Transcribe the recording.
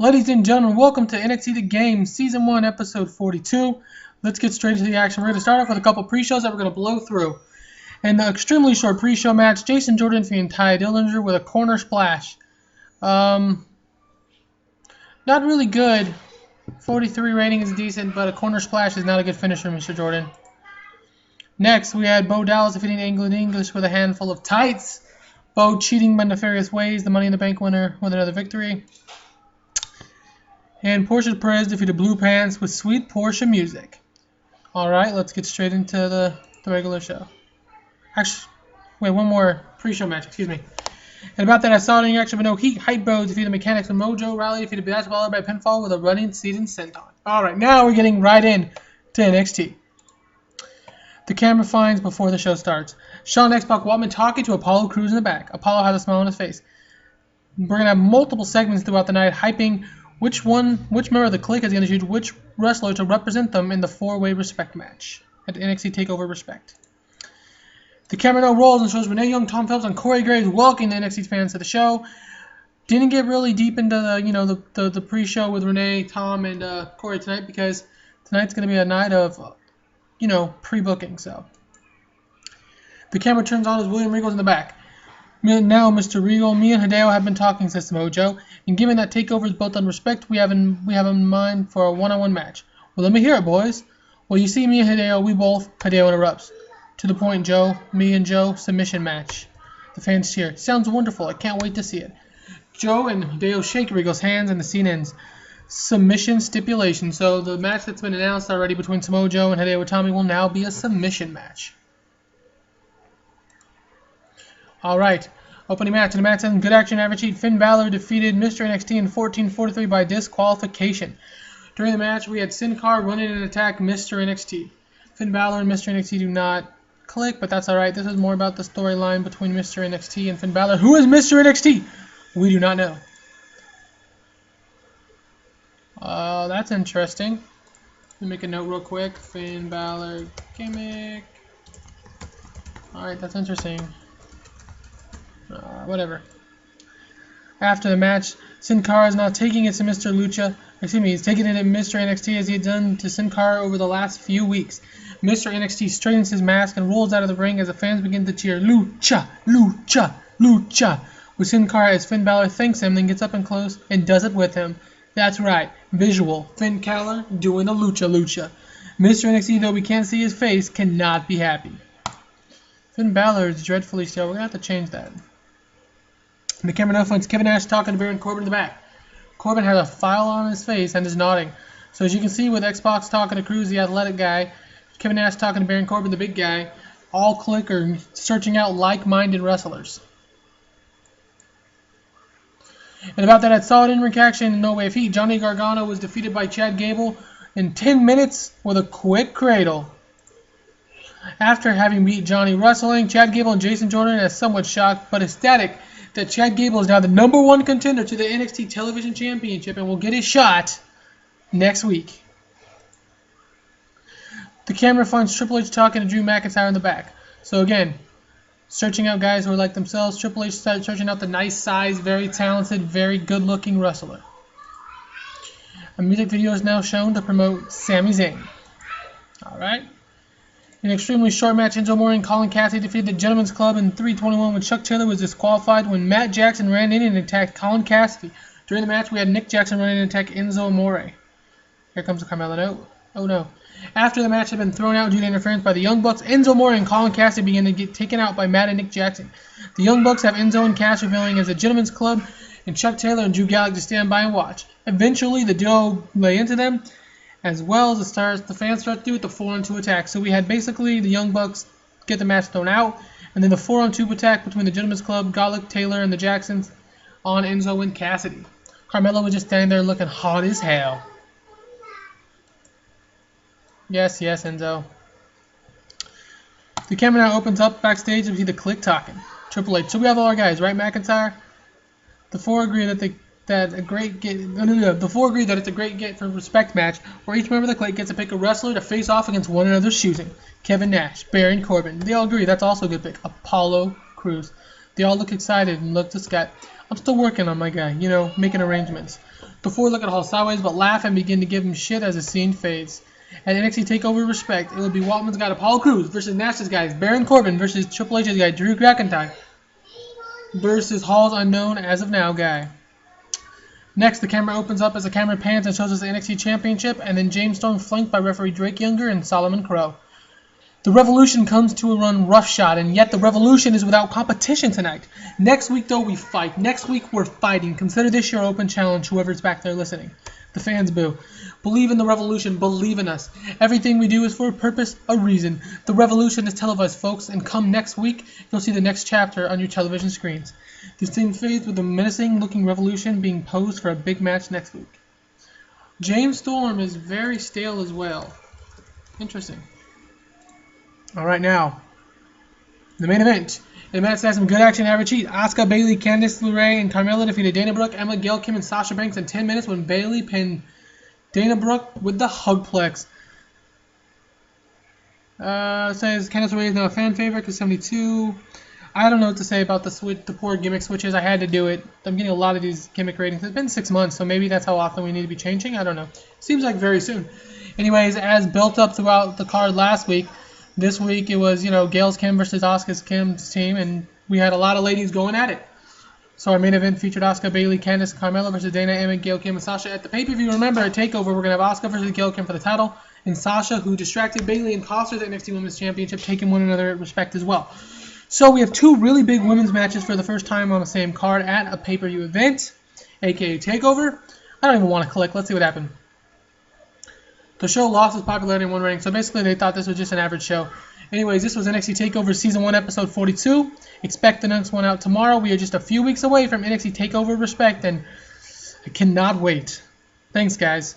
Ladies and gentlemen, welcome to NXT The Game, Season 1, Episode 42. Let's get straight into the action. We're going to start off with a couple pre-shows that we're going to blow through. In the extremely short pre-show match, Jason Jordan defeating Ty Dillinger with a corner splash. Not really good. 43 rating is decent, but a corner splash is not a good finisher, Mr. Jordan. Next, we had Bo Dallas defeating England English with a handful of tights. Bo cheating by nefarious ways, the Money in the Bank winner with another victory. And Portia Perez defeated Blue Pants with sweet Portia music. Alright, let's get straight into the regular show. Actually, wait, one more pre-show match, excuse me. And about that, I saw it in action, but no heat. Hype Bro defeated Mechanics and Mojo. Rally defeated Bash Baller by pinfall with a running season senton. Alright, now we're getting right in to NXT. The camera finds before the show starts. Shawn X-Pac Waltman talking to Apollo Crews in the back. Apollo has a smile on his face. We're going to have multiple segments throughout the night hyping which member of the Kliq is going to choose which wrestler to represent them in the four-way respect match at NXT TakeOver Respect. The camera now rolls and shows Renee Young, Tom Phelps, and Corey Graves welcoming the NXT fans to the show. Didn't get really deep into the pre-show with Renee, Tom, and Corey tonight because tonight's going to be a night of pre-booking. So the camera turns on as William Regal's in the back. Now, Mr. Regal, me and Hideo have been talking since Mojo, and given that TakeOver is built on respect, we have in mind for a one-on-one match. Well, let me hear it, boys. Well, you see me and Hideo, Hideo interrupts. To the point, Joe, me and Joe, submission match. The fans cheer. Sounds wonderful, I can't wait to see it. Joe and Hideo shake Regal's hands and the scene ends. Submission stipulation. So the match that's been announced already between Samoa Joe and Hideo Itami will now be a submission match. Alright, opening match. In the match, good action, average heat. Finn Balor defeated Mr. NXT in 14:43 by disqualification. During the match, we had Sin Cara run in and attack Mr. NXT. Finn Balor and Mr. NXT do not click, but that's alright. This is more about the storyline between Mr. NXT and Finn Balor. Who is Mr. NXT? We do not know. That's interesting. Let me make a note real quick. Finn Balor gimmick. Alright, that's interesting. Whatever. After the match, Sin Cara is now taking it to Mr. Lucha. Excuse me, he's taking it to Mr. NXT as he had done to Sin Cara over the last few weeks. Mr. NXT straightens his mask and rolls out of the ring as the fans begin to cheer, Lucha, Lucha, Lucha, with Sin Cara as Finn Balor thanks him, then gets up and close and does it with him. That's right, visual. Finn Balor doing the Lucha Lucha. Mr. NXT, though we can't see his face, cannot be happy. Finn Balor is dreadfully still. We're going to have to change that. The camera now finds Kevin Nash talking to Baron Corbin in the back. Corbin has a file on his face and is nodding. So as you can see with Xbox talking to Cruz, the athletic guy, Kevin Nash talking to Baron Corbin, the big guy, all Kliq are searching out like-minded wrestlers. And about that, I saw it in ring action in No Way of Heat. Johnny Gargano was defeated by Chad Gable in 10 minutes with a quick cradle. After having beat Johnny wrestling, Chad Gable and Jason Jordan are somewhat shocked but ecstatic that Chad Gable is now the #1 contender to the NXT Television Championship and will get his shot next week. The camera finds Triple H talking to Drew McIntyre in the back. So again, searching out guys who are like themselves. Triple H started searching out the nice size, very talented, very good looking wrestler. A music video is now shown to promote Sami Zayn. Alright. In an extremely short match, Enzo Amore and Colin Cassidy defeated the Gentlemen's Club in 3:21 when Chuck Taylor was disqualified when Matt Jackson ran in and attacked Colin Cassidy. During the match, we had Nick Jackson run in and attack Enzo Amore. Here comes the Carmelo. Oh no. After the match had been thrown out due to interference by the Young Bucks, Enzo Amore and Colin Cassidy began to get taken out by Matt and Nick Jackson. The Young Bucks have Enzo and Cass revealing as the Gentlemen's Club, and Chuck Taylor and Drew Gallagher stand by and watch. Eventually, the duo lay into them, as well as the fans start to do with the 4-on-2 attack. So we had basically the Young Bucks get the match thrown out, and then the 4-on-2 attack between the Gentlemen's Club, Gallagher, Taylor, and the Jacksons on Enzo and Cassidy. Carmelo was just standing there looking hot as hell. Yes, Enzo. The camera now opens up backstage and we see the Kliq talking. Triple H. So we have all our guys, right, McIntyre? The four agree that the four agree that it's a great get for a respect match where each member of the Kliq gets to pick a wrestler to face off against one another's choosing. Kevin Nash, Baron Corbin. They all agree that's also a good pick. Apollo Crews. They all look excited and look to Scott. I'm still working on my guy, making arrangements. The four look at Hall sideways but laugh and begin to give him shit as the scene fades. At NXT TakeOver Respect, it will be Waltman's guy Apollo Crews versus Nash's guys Baron Corbin versus Triple H's guy Drew McIntyre versus Hall's unknown as of now guy. Next, the camera opens up as the camera pans and shows us the NXT Championship, and then James Storm flanked by referee Drake Younger and Solomon Crowe. The Revolution comes to a run roughshod, and yet the Revolution is without competition tonight. Next week, though, we fight. Next week, we're fighting. Consider this your open challenge, whoever's back there listening. The fans boo. Believe in the Revolution. Believe in us. Everything we do is for a purpose, a reason. The Revolution is televised, folks, and come next week, you'll see the next chapter on your television screens. The scene fades with the menacing-looking Revolution being posed for a big match next week. James Storm is very stale as well. Interesting. All right, now, the main event. The match has some good action, average heat. Asuka, Bayley, Candice LeRae, and Carmella defeated Dana Brooke, Emma, Gail Kim, and Sasha Banks in 10 minutes when Bayley pinned Dana Brooke with the Hugplex. Says Candice LeRae is now a fan favorite because 72. I don't know what to say about the poor gimmick switches. I had to do it. I'm getting a lot of these gimmick ratings. It's been 6 months, so maybe that's how often we need to be changing. I don't know. Seems like very soon. Anyways, as built up throughout the card last week, this week it was, Gail's Kim versus Asuka's Kim's team, and we had a lot of ladies going at it. So our main event featured Asuka, Bayley, Candice, Carmella versus Dana, Emma, Gail Kim, and Sasha. At the pay-per-view, remember, at TakeOver, we're going to have Asuka versus Gail Kim for the title, and Sasha, who distracted Bayley and cost her the NXT Women's Championship, taking one another at respect as well. So we have two really big women's matches for the first time on the same card at a pay-per-view event, aka TakeOver. I don't even want to click. Let's see what happened. The show lost its popularity in one rating, so basically they thought this was just an average show. Anyways, this was NXT TakeOver Season 1, Episode 42. Expect the next one out tomorrow. We are just a few weeks away from NXT TakeOver Respect, and I cannot wait. Thanks, guys.